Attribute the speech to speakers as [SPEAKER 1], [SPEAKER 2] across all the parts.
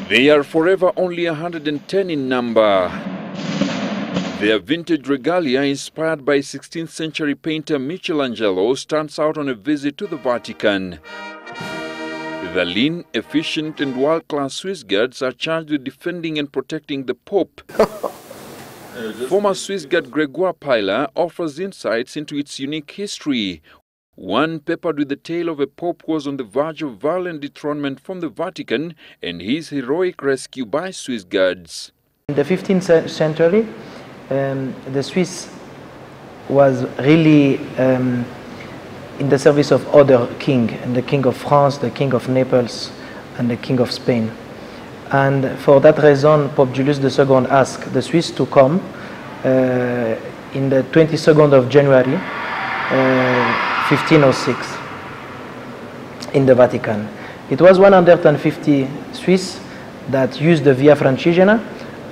[SPEAKER 1] They are forever only 110 in number. Their vintage regalia, inspired by 16th century painter Michelangelo, stands out on a visit to the Vatican. The lean, efficient and world-class Swiss guards are charged with defending and protecting the Pope. Former Swiss guard Gregoire Pailer offers insights into its unique history. One peppered with the tale of a pope who was on the verge of violent dethronement from the Vatican and his heroic rescue by Swiss guards.
[SPEAKER 2] In the 15th century, the Swiss was really in the service of other king, and the King of France, the King of Naples, and the King of Spain. And for that reason, Pope Julius II asked the Swiss to come in the 22nd of January, 1506, in the Vatican. It was 150 Swiss that used the Via Francigena,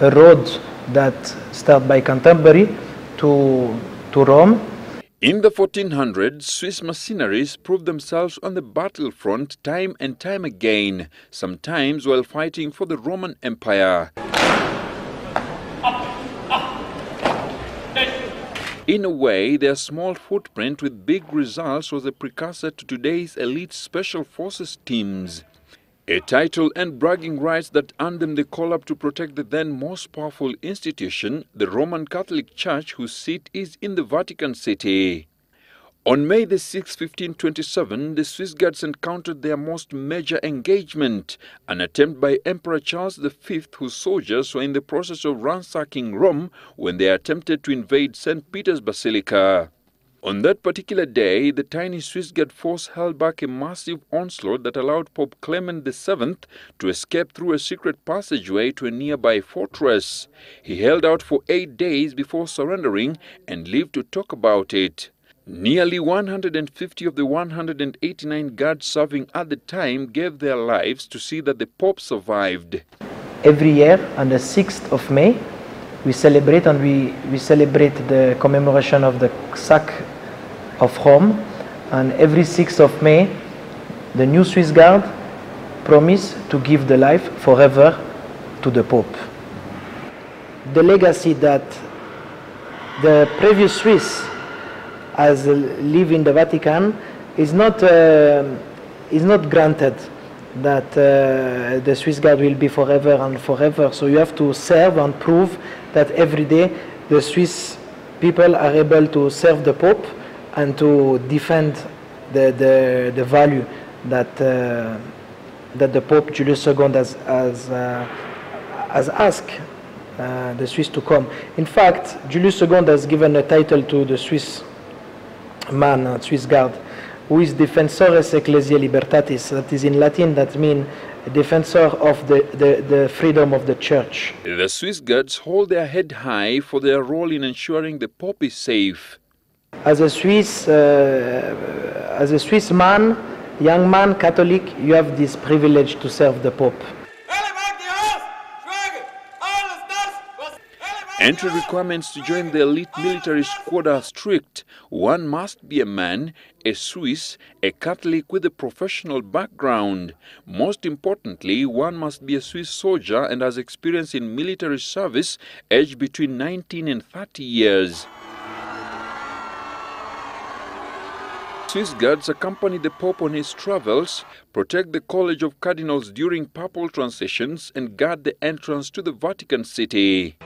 [SPEAKER 2] a road that starts by Canterbury to Rome.
[SPEAKER 1] In the 1400s, Swiss mercenaries proved themselves on the battlefront time and time again, sometimes while fighting for the Roman Empire. In a way, their small footprint with big results was a precursor to today's elite special forces teams. A title and bragging rights that earned them the call-up to protect the then most powerful institution, the Roman Catholic Church, whose seat is in the Vatican City. On May the 6th, 1527, the Swiss guards encountered their most major engagement, an attempt by Emperor Charles V, whose soldiers were in the process of ransacking Rome when they attempted to invade St. Peter's Basilica. On that particular day, the tiny Swiss guard force held back a massive onslaught that allowed Pope Clement VII to escape through a secret passageway to a nearby fortress. He held out for 8 days before surrendering and lived to talk about it. Nearly 150 of the 189 guards serving at the time gave their lives to see that the Pope survived.
[SPEAKER 2] Every year, on the 6th of May, we celebrate the commemoration of the sack of Rome, and every 6th of May, the new Swiss Guard promised to give the life forever to the Pope. The legacy that the previous Swiss has lived in the Vatican is not granted that the Swiss Guard will be forever and forever. So you have to serve and prove that every day the Swiss people are able to serve the Pope and to defend the value that the Pope Julius II has asked the Swiss to come. In fact, Julius II has given a title to the Swiss man, Swiss Guard, who is Defensores Ecclesiae Libertatis. That is in Latin, that means defensor of the freedom of the church.
[SPEAKER 1] The Swiss guards hold their head high for their role in ensuring the Pope is safe.
[SPEAKER 2] As a Swiss man, young man, Catholic, you have this privilege to serve the Pope.
[SPEAKER 1] Entry requirements to join the elite military squad are strict. One must be a man, a Swiss, a Catholic with a professional background. Most importantly, one must be a Swiss soldier and has experience in military service, aged between 19 and 30 years. Swiss guards accompany the Pope on his travels, protect the College of Cardinals during papal transitions, and guard the entrance to the Vatican City.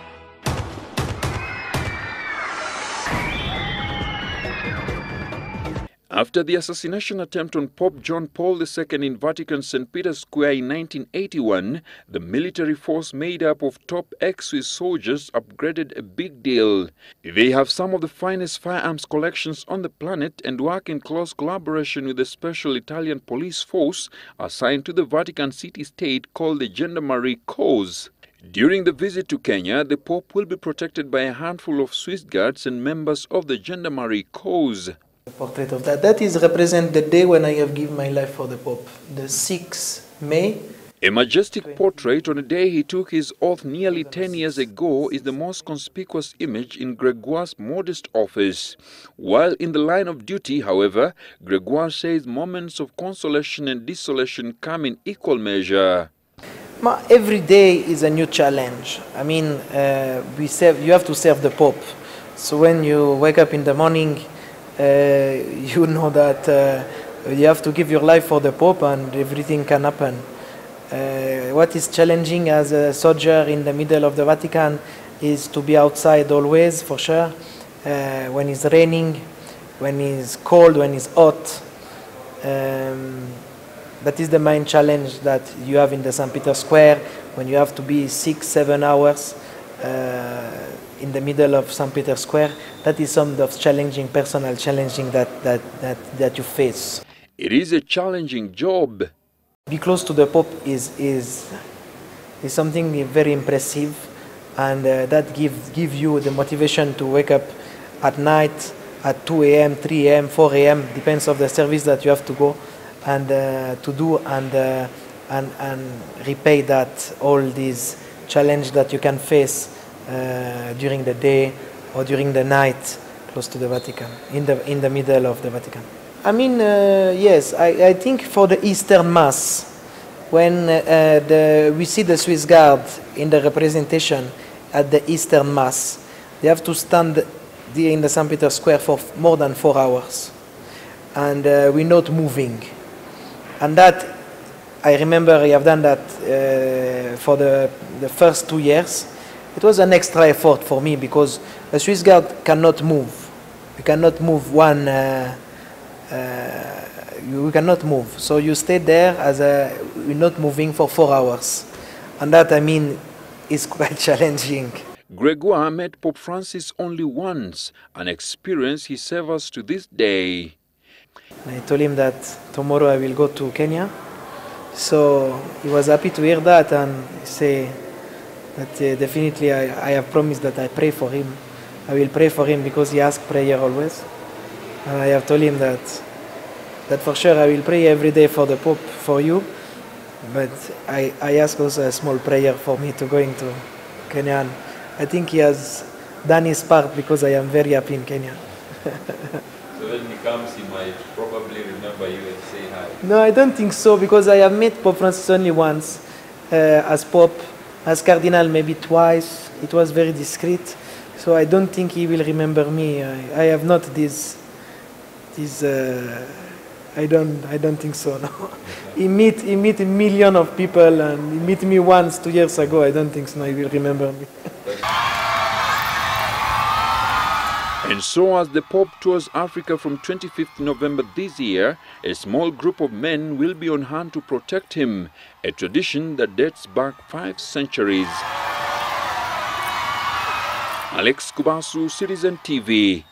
[SPEAKER 1] After the assassination attempt on Pope John Paul II in Vatican St. Peter's Square in 1981, the military force made up of top ex-Swiss soldiers upgraded a big deal. They have some of the finest firearms collections on the planet and work in close collaboration with a special Italian police force assigned to the Vatican city-state called the Gendarmerie Corps. During the visit to Kenya, the Pope will be protected by a handful of Swiss guards and members of the Gendarmerie Corps.
[SPEAKER 2] Portrait of that is represent the day when I have given my life for the Pope, the 6th May.
[SPEAKER 1] A majestic portrait on a day he took his oath nearly 10 years ago is the most conspicuous image in Gregoire's modest office. While in the line of duty, however, Gregoire says moments of consolation and desolation come in equal measure.
[SPEAKER 2] Every day is a new challenge. I mean, you have to serve the Pope. So when you wake up in the morning, you know that you have to give your life for the Pope and everything can happen. What is challenging as a soldier in the middle of the Vatican is to be outside always, for sure. When it's raining, when it's cold, when it's hot. That is the main challenge that you have in the St. Peter's Square, when you have to be 6-7 hours in the middle of St. Peter's Square. That is some of the personal challenging that you face.
[SPEAKER 1] It is a challenging job.
[SPEAKER 2] Be close to the Pope is something very impressive, and that give you the motivation to wake up at night at 2 a.m., 3 a.m., 4 a.m., depends on the service that you have to go and to do, and repay that all these challenge that you can face during the day or during the night close to the Vatican, in the middle of the Vatican. I mean, yes, I think for the Eastern Mass, when we see the Swiss Guard in the representation at the Eastern Mass, they have to stand in the St. Peter's Square for more than 4 hours, and we're not moving. And that, I remember I have done that for the first 2 years. It was an extra effort for me because the Swiss Guard cannot move. You cannot move you cannot move. So you stay there you're not moving for 4 hours. And that, I mean, is quite challenging.
[SPEAKER 1] Gregoire met Pope Francis only once, an experience he savors to this day.
[SPEAKER 2] I told him that tomorrow I will go to Kenya. So he was happy to hear that, and say that definitely I have promised that I pray for him. I will pray for him because he asks prayer always. And I have told him that for sure I will pray every day for the Pope, for you. But I ask also a small prayer for me to going to Kenya. And I think he has done his part because I am very happy in Kenya.
[SPEAKER 1] So when he comes, he might probably remember you and say hi.
[SPEAKER 2] No, I don't think so, because I have met Pope Francis only once as Pope, as Cardinal maybe twice. It was very discreet, so I don't think he will remember me. I have not this. I don't think so. No. He meet a million of people, and he met me once 2 years ago. I don't think so. No, he will remember me.
[SPEAKER 1] And so as the Pope tours Africa from 25th November this year, a small group of men will be on hand to protect him, a tradition that dates back 5 centuries. Alex Kubasu, Citizen TV.